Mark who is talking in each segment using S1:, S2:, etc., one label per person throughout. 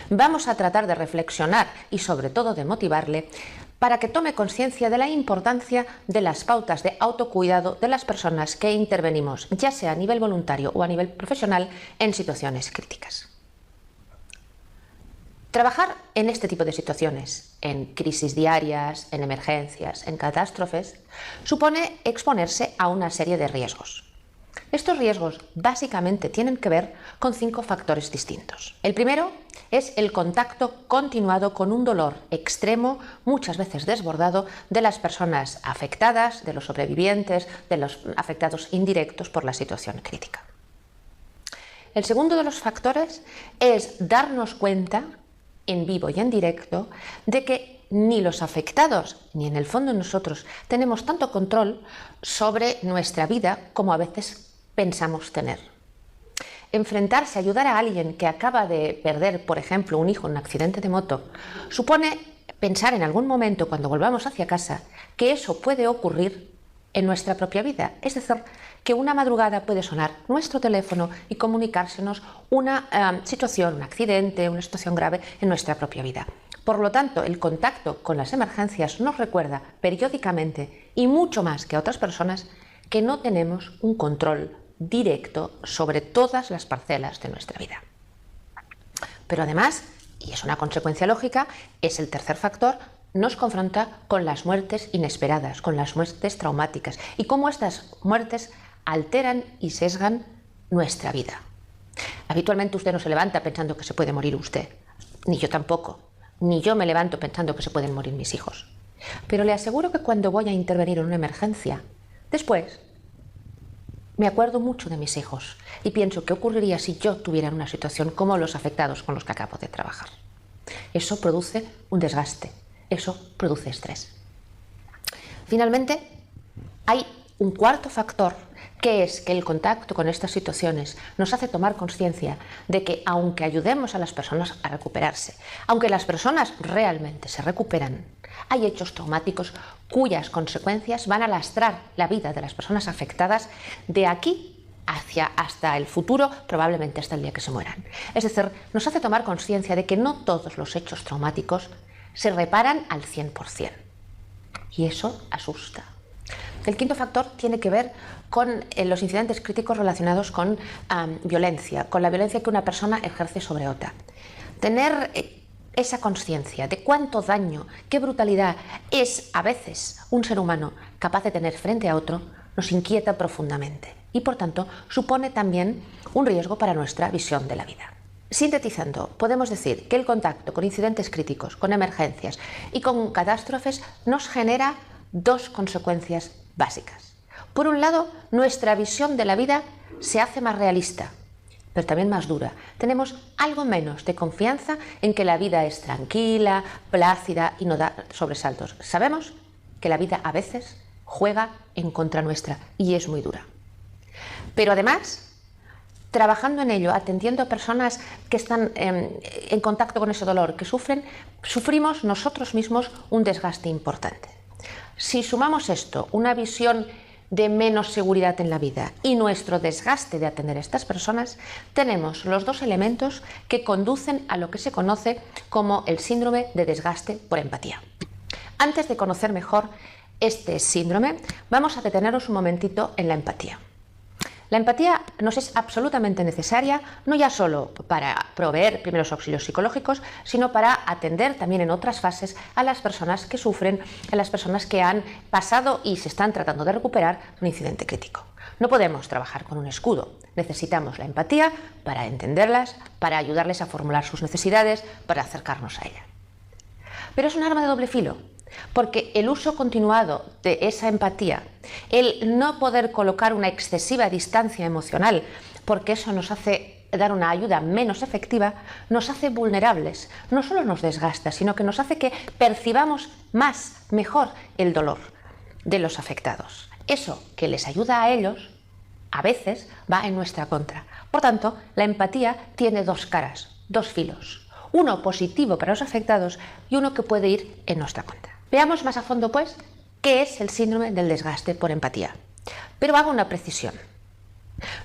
S1: vamos a tratar de reflexionar y sobre todo de motivarle para que tome conciencia de la importancia de las pautas de autocuidado de las personas que intervenimos, ya sea a nivel voluntario o a nivel profesional, en situaciones críticas. Trabajar en este tipo de situaciones, en crisis diarias, en emergencias, en catástrofes, supone exponerse a una serie de riesgos. Estos riesgos básicamente tienen que ver con 5 factores distintos. El primero es el contacto continuado con un dolor extremo, muchas veces desbordado, de las personas afectadas, de los sobrevivientes, de los afectados indirectos por la situación crítica. El segundo de los factores es darnos cuenta, en vivo y en directo, de que ni los afectados ni en el fondo nosotros tenemos tanto control sobre nuestra vida como a veces pensamos tener. Enfrentarse, ayudar a alguien que acaba de perder, por ejemplo, un hijo en un accidente de moto, supone pensar en algún momento, cuando volvamos hacia casa, que eso puede ocurrir en nuestra propia vida. Es decir, que una madrugada puede sonar nuestro teléfono y comunicársenos una situación, un accidente, una situación grave en nuestra propia vida. Por lo tanto, el contacto con las emergencias nos recuerda periódicamente, y mucho más que a otras personas, que no tenemos un control directo sobre todas las parcelas de nuestra vida. Pero además, y es una consecuencia lógica, es el tercer factor, nos confronta con las muertes inesperadas, con las muertes traumáticas y cómo estas muertes alteran y sesgan nuestra vida. Habitualmente usted no se levanta pensando que se puede morir usted, ni yo tampoco, ni yo me levanto pensando que se pueden morir mis hijos. Pero le aseguro que cuando voy a intervenir en una emergencia, después me acuerdo mucho de mis hijos y pienso qué ocurriría si yo tuviera una situación como los afectados con los que acabo de trabajar. Eso produce un desgaste, eso produce estrés. Finalmente, hay un cuarto factor, que es que el contacto con estas situaciones nos hace tomar conciencia de que aunque ayudemos a las personas a recuperarse, aunque las personas realmente se recuperan, hay hechos traumáticos cuyas consecuencias van a lastrar la vida de las personas afectadas de aquí hasta el futuro, probablemente hasta el día que se mueran. Es decir, nos hace tomar conciencia de que no todos los hechos traumáticos se reparan al 100%. Y eso asusta. El quinto factor tiene que ver con los incidentes críticos relacionados con violencia, con la violencia que una persona ejerce sobre otra. Tener esa conciencia de cuánto daño, qué brutalidad es a veces un ser humano capaz de tener frente a otro, nos inquieta profundamente y por tanto supone también un riesgo para nuestra visión de la vida. Sintetizando, podemos decir que el contacto con incidentes críticos, con emergencias y con catástrofes nos genera 2 consecuencias básicas. Por un lado, nuestra visión de la vida se hace más realista, pero también más dura. Tenemos algo menos de confianza en que la vida es tranquila, plácida y no da sobresaltos. Sabemos que la vida a veces juega en contra nuestra y es muy dura. Pero además, trabajando en ello, atendiendo a personas que están en contacto con ese dolor, que sufrimos nosotros mismos un desgaste importante. Si sumamos esto, una visión de menos seguridad en la vida y nuestro desgaste de atender a estas personas, tenemos los 2 elementos que conducen a lo que se conoce como el síndrome de desgaste por empatía. Antes de conocer mejor este síndrome, vamos a detenernos un momentito en la empatía. La empatía nos es absolutamente necesaria, no ya solo para proveer primeros auxilios psicológicos, sino para atender también en otras fases a las personas que sufren, a las personas que han pasado y se están tratando de recuperar de un incidente crítico. No podemos trabajar con un escudo, necesitamos la empatía para entenderlas, para ayudarles a formular sus necesidades, para acercarnos a ellas. Pero es un arma de doble filo. Porque el uso continuado de esa empatía, el no poder colocar una excesiva distancia emocional, porque eso nos hace dar una ayuda menos efectiva, nos hace vulnerables. No solo nos desgasta, sino que nos hace que percibamos mejor el dolor de los afectados. Eso que les ayuda a ellos, a veces va en nuestra contra. Por tanto, la empatía tiene 2 caras, 2 filos. Uno positivo para los afectados y uno que puede ir en nuestra contra. Veamos más a fondo, pues, qué es el síndrome del desgaste por empatía. Pero hago una precisión.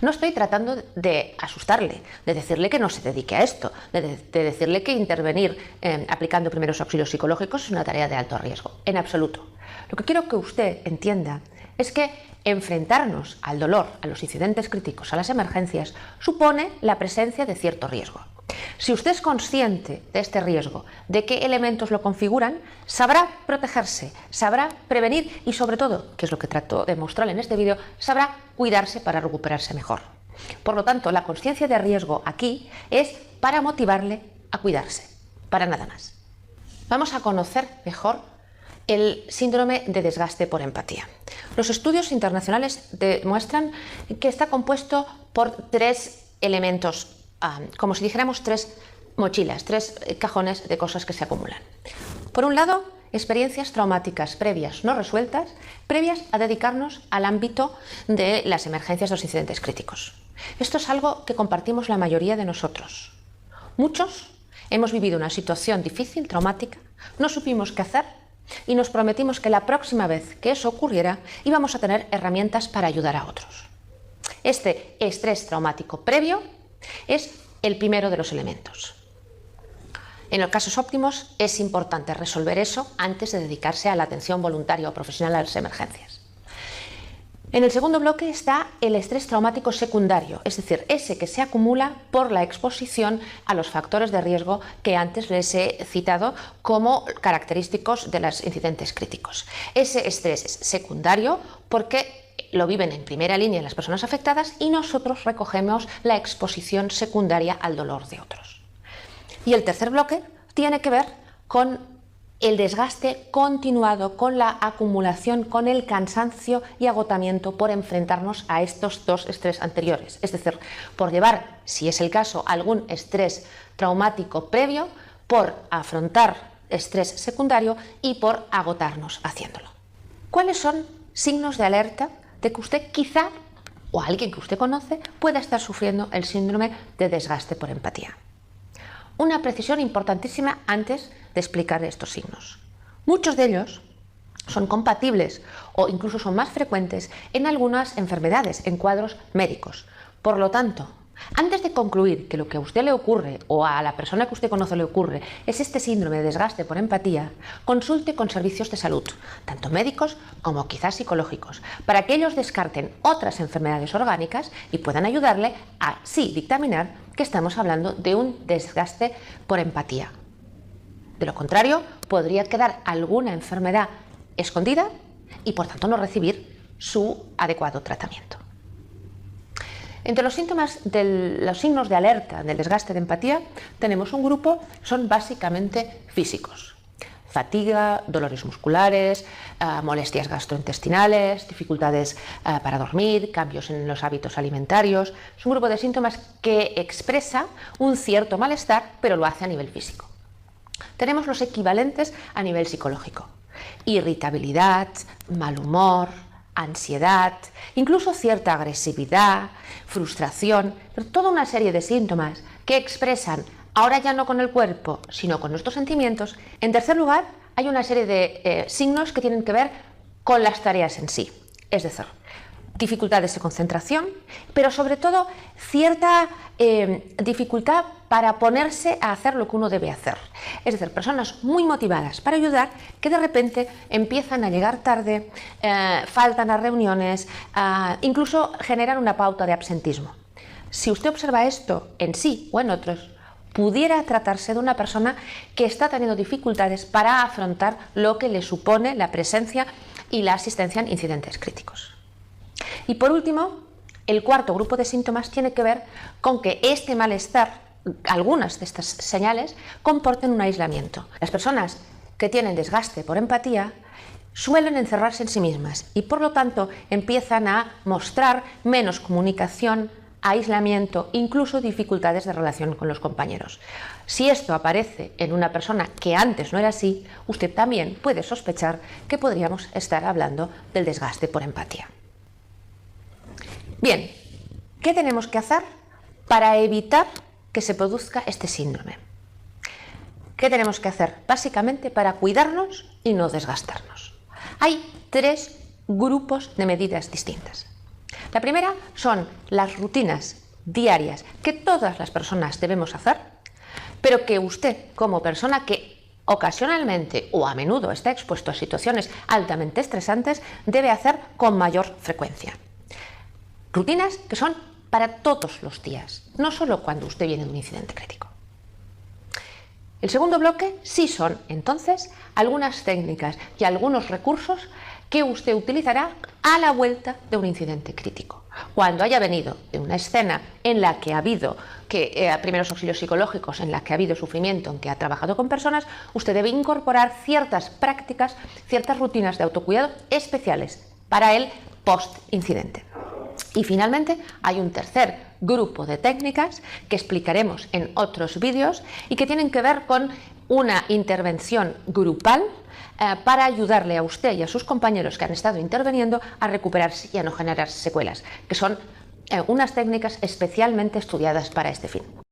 S1: No estoy tratando de asustarle, de decirle que no se dedique a esto, de decirle que intervenir aplicando primeros auxilios psicológicos es una tarea de alto riesgo, en absoluto. Lo que quiero que usted entienda es que enfrentarnos al dolor, a los incidentes críticos, a las emergencias, supone la presencia de cierto riesgo. Si usted es consciente de este riesgo, de qué elementos lo configuran, sabrá protegerse, sabrá prevenir y, sobre todo, que es lo que trato de mostrarle en este vídeo, sabrá cuidarse para recuperarse mejor. Por lo tanto, la conciencia de riesgo aquí es para motivarle a cuidarse, para nada más. Vamos a conocer mejor el síndrome de desgaste por empatía. Los estudios internacionales demuestran que está compuesto por tres elementos, como si dijéramos tres mochilas, tres cajones de cosas que se acumulan. Por un lado, experiencias traumáticas previas no resueltas, previas a dedicarnos al ámbito de las emergencias o los incidentes críticos. Esto es algo que compartimos la mayoría de nosotros. Muchos hemos vivido una situación difícil, traumática, no supimos qué hacer y nos prometimos que la próxima vez que eso ocurriera íbamos a tener herramientas para ayudar a otros. Este estrés traumático previo es el primero de los elementos. En los casos óptimos es importante resolver eso antes de dedicarse a la atención voluntaria o profesional a las emergencias. En el segundo bloque está el estrés traumático secundario, es decir, ese que se acumula por la exposición a los factores de riesgo que antes les he citado como característicos de los incidentes críticos. Ese estrés es secundario porque lo viven en primera línea las personas afectadas y nosotros recogemos la exposición secundaria al dolor de otros. Y el tercer bloque tiene que ver con el desgaste continuado, con la acumulación, con el cansancio y agotamiento por enfrentarnos a estos dos estrés anteriores. Es decir, por llevar, si es el caso, algún estrés traumático previo, por afrontar estrés secundario y por agotarnos haciéndolo. ¿Cuáles son signos de alerta de que usted quizá, o alguien que usted conoce, pueda estar sufriendo el síndrome de desgaste por empatía? Una precisión importantísima antes de explicar estos signos. Muchos de ellos son compatibles o incluso son más frecuentes en algunas enfermedades, en cuadros médicos. Por lo tanto, antes de concluir que lo que a usted le ocurre o a la persona que usted conoce le ocurre es este síndrome de desgaste por empatía, consulte con servicios de salud, tanto médicos como quizás psicológicos, para que ellos descarten otras enfermedades orgánicas y puedan ayudarle a sí dictaminar que estamos hablando de un desgaste por empatía. De lo contrario, podría quedar alguna enfermedad escondida y por tanto no recibir su adecuado tratamiento. Entre los síntomas los signos de alerta del desgaste de empatía tenemos un grupo, son básicamente físicos. Fatiga, dolores musculares, molestias gastrointestinales, dificultades para dormir, cambios en los hábitos alimentarios. Es un grupo de síntomas que expresa un cierto malestar, pero lo hace a nivel físico. Tenemos los equivalentes a nivel psicológico. Irritabilidad, mal humor, ansiedad, incluso cierta agresividad, frustración, pero toda una serie de síntomas que expresan, ahora ya no con el cuerpo, sino con nuestros sentimientos. En tercer lugar, hay una serie de signos que tienen que ver con las tareas en sí, es decir, dificultades de concentración, pero sobre todo cierta dificultad para ponerse a hacer lo que uno debe hacer. Es decir, personas muy motivadas para ayudar que de repente empiezan a llegar tarde, faltan a reuniones, incluso generan una pauta de absentismo. Si usted observa esto en sí o en otros, pudiera tratarse de una persona que está teniendo dificultades para afrontar lo que le supone la presencia y la asistencia en incidentes críticos. Y por último, el cuarto grupo de síntomas tiene que ver con que este malestar, algunas de estas señales, comporten un aislamiento. Las personas que tienen desgaste por empatía suelen encerrarse en sí mismas y por lo tanto empiezan a mostrar menos comunicación, aislamiento, incluso dificultades de relación con los compañeros. Si esto aparece en una persona que antes no era así, usted también puede sospechar que podríamos estar hablando del desgaste por empatía. Bien, ¿qué tenemos que hacer para evitar que se produzca este síndrome? ¿Qué tenemos que hacer? Básicamente para cuidarnos y no desgastarnos. Hay tres grupos de medidas distintas. La primera son las rutinas diarias que todas las personas debemos hacer, pero que usted, como persona que ocasionalmente o a menudo está expuesto a situaciones altamente estresantes, debe hacer con mayor frecuencia. Rutinas que son para todos los días, no solo cuando usted viene de un incidente crítico. El segundo bloque sí son, entonces, algunas técnicas y algunos recursos que usted utilizará a la vuelta de un incidente crítico. Cuando haya venido de una escena en la que ha habido primeros auxilios psicológicos, en la que ha habido sufrimiento, en que ha trabajado con personas, usted debe incorporar ciertas prácticas, ciertas rutinas de autocuidado especiales para el post-incidente. Y finalmente hay un tercer grupo de técnicas que explicaremos en otros vídeos y que tienen que ver con una intervención grupal para ayudarle a usted y a sus compañeros que han estado interviniendo a recuperarse y a no generar secuelas, que son unas técnicas especialmente estudiadas para este fin.